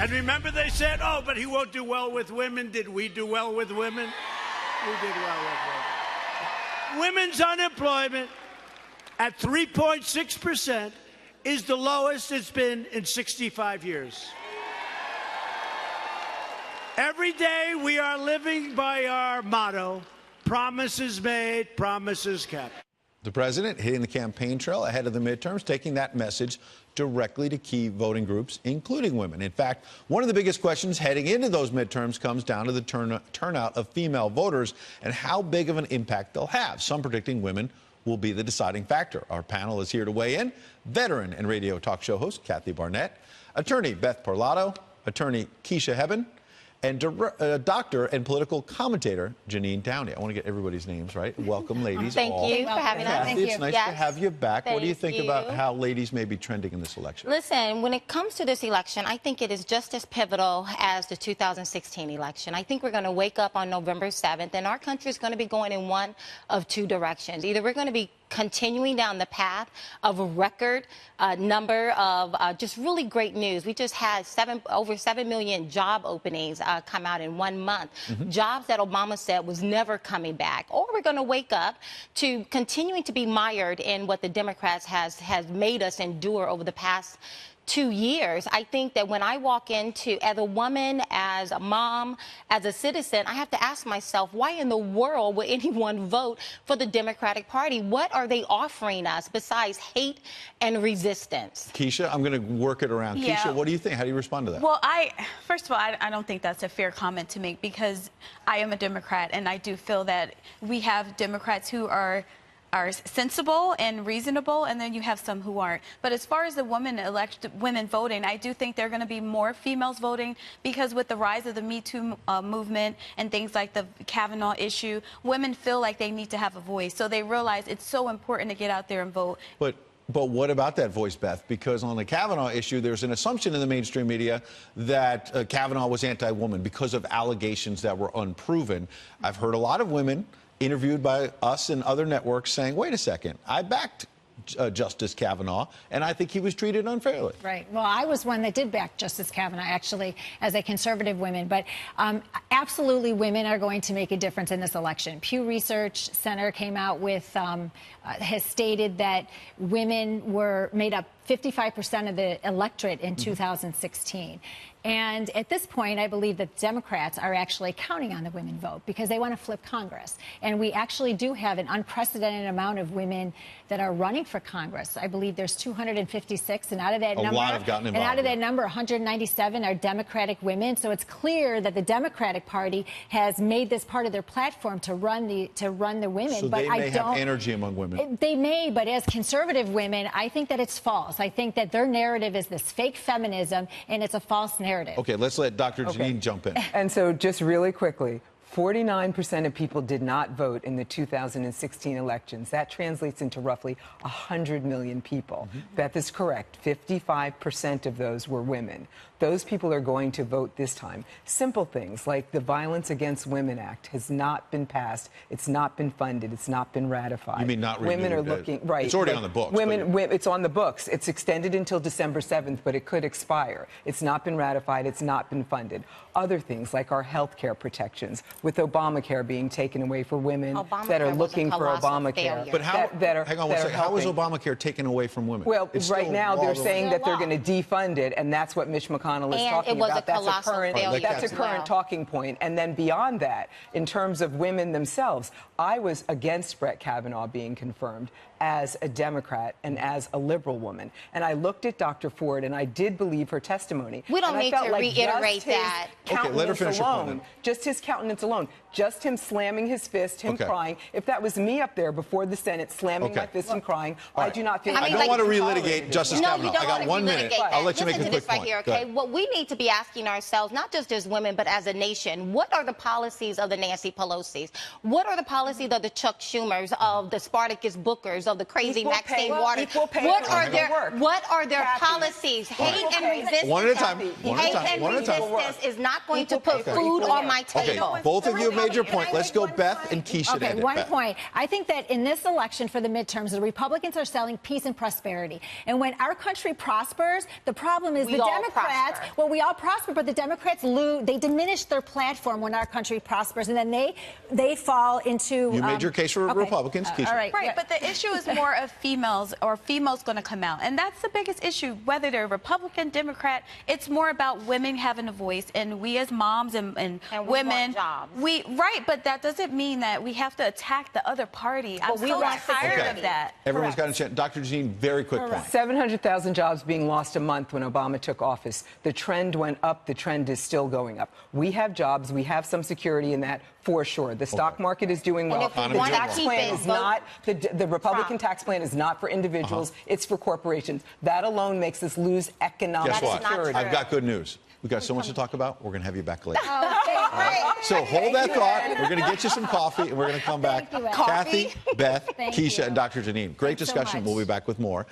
And remember they said, oh, but he won't do well with women. Did we do well with women? We did well with women. Women's unemployment at 3.6% is the lowest it's been in 65 years. Every day we are living by our motto, promises made, promises kept. The president hitting the campaign trail ahead of the midterms, taking that message directly to key voting groups, including women. In fact, one of the biggest questions heading into those midterms comes down to the turnout of female voters and how big of an impact they'll have. Some predicting women will be the deciding factor. Our panel is here to weigh in. Veteran and radio talk show host Kathy Barnett, attorney Beth Parlato, attorney Keisha Hebben, and doctor and political commentator Jeanine Downie. I want to get everybody's names right. Welcome, ladies. Thank you for having us. Kathy, it's nice to have you back. What do you think Thank about how ladies may be trending in this election? Listen, when it comes to this election, I think it is just as pivotal as the 2016 election. I think we're going to wake up on November 7th, and our country is going to be going in one of two directions. Either we're going to be continuing down the path of a record number of just really great news. We just had over 7 million job openings come out in 1 month. Jobs that Obama said was never coming back. Or we're going to wake up to continuing to be mired in what the Democrats has made us endure over the past 2 years. I think that when I walk into, as a woman, as a mom, as a citizen, I have to ask myself, why in the world would anyone vote for the Democratic Party? What are they offering us besides hate and resistance? Keisha, I'm going to work it around. Yeah. Keisha, what do you think? How do you respond to that? Well, first of all, I don't think that's a fair comment to make because I am a Democrat, and I do feel that we have Democrats who are sensible and reasonable, and then you have some who aren't. But as far as the women voting, I do think there are going to be more females voting because with the rise of the Me Too movement and things like the Kavanaugh issue, women feel like they need to have a voice. So they realize it's so important to get out there and vote. But what about that voice, Beth? Because on the Kavanaugh issue, there's an assumption in the mainstream media that Kavanaugh was anti-woman because of allegations that were unproven. I've heard a lot of women interviewed by us and other networks saying, wait a second, I backed Justice Kavanaugh, and I think he was treated unfairly. Right. Well, I was one that did back Justice Kavanaugh, actually, as a conservative woman. But absolutely, women are going to make a difference in this election. Pew Research Center came out with, has stated that women made up 55% of the electorate in 2016. And at this point, I believe that Democrats are actually counting on the women vote because they want to flip Congress. And we actually do have an unprecedented amount of women that are running for Congress. I believe there's 256, and out of that number, lot have gotten involved. And out of that number, 197 are Democratic women. So it's clear that the Democratic Party has made this part of their platform to run the women. So but they may have energy among women. They may, but as conservative women, I think that it's false. I think that their narrative is this fake feminism, and it's a false narrative. Okay, let's let Dr. Jeanine jump in. And so just really quickly, 49% of people did not vote in the 2016 elections. That translates into roughly 100 million people. That is correct. 55% of those were women. Those people are going to vote this time. Simple things like the Violence Against Women Act has not been passed. It's not been funded. It's not been ratified. You mean not renewed? Women are looking, right. It's already on the books. It's on the books. It's extended until December 7th, but it could expire. It's not been ratified. It's not been funded. Other things like our health care protections, with Obamacare being taken away for women that are looking for Obamacare. But how, hang on one second, how is Obamacare taken away from women? Well, right now they're saying that they're going to defund it, and that's what Mitch McConnell is talking about. That's a current talking point. And then beyond that, in terms of women themselves, I was against Brett Kavanaugh being confirmed as a Democrat and as a liberal woman. And I looked at Dr. Ford, and I did believe her testimony. We don't need to reiterate that. Okay, let her finish her point. Just his countenance alone, just him slamming his fist, him crying. If that was me up there before the Senate slamming my fist and crying, I do not feel I don't want to relitigate Justice Kavanaugh. I got 1 minute. I'll let you make a quick point. Okay, what we need to be asking ourselves, not just as women, but as a nation, what are the policies of the Nancy Pelosi's? What are the policies of the Chuck Schumers, of the Spartacus Bookers, of the crazy Equal Maxine pay- Waters. equal pay What for are equal work. what are their Kathy. policies? Hate and resistance. One at a time. Hate One at a time. and One at a time. resistance is not going to Equal put pay for food equal on work. my Okay, table. both of you have made your Can I point. Let's make go one Beth point? and Keisha. to Okay, end it. one Beth. point. I think that in this election for the midterms, the Republicans are selling peace and prosperity. And when our country prospers, the problem is We the all Democrats, prosper. well, we all prosper, but the Democrats lose, they diminish their platform when our country prospers, and then they fall into... You made your case for okay. Republicans, Keisha. All right. Right, Yeah. but the issue is more of females or females going to come out. And that's the biggest issue, whether they're Republican, Democrat. It's more about women having a voice. And we as moms and we women, want jobs. right, but that doesn't mean that we have to attack the other party. I'm we so want tired Okay. of that. Everyone's got a chance. Dr. Jeanine, very quick point. 700,000 jobs being lost a month when Obama took office. The trend went up. The trend is still going up. We have jobs. We have some security in that for sure. The stock market is doing well. if we The want to tax keep plan it, is vote not the Republican Trump. tax plan is not for individuals. It's for corporations. That alone makes us lose economic Guess what? security. I've got good news. We've got so much to talk about. We're going to have you back later. Okay, great. So hold that thought. We're going to get you some coffee, and we're going to come back. Thank you, Ed. Kathy, Beth, Thank Keisha, you. and Dr. Janine. Great Thanks so discussion. much. We'll be back with more.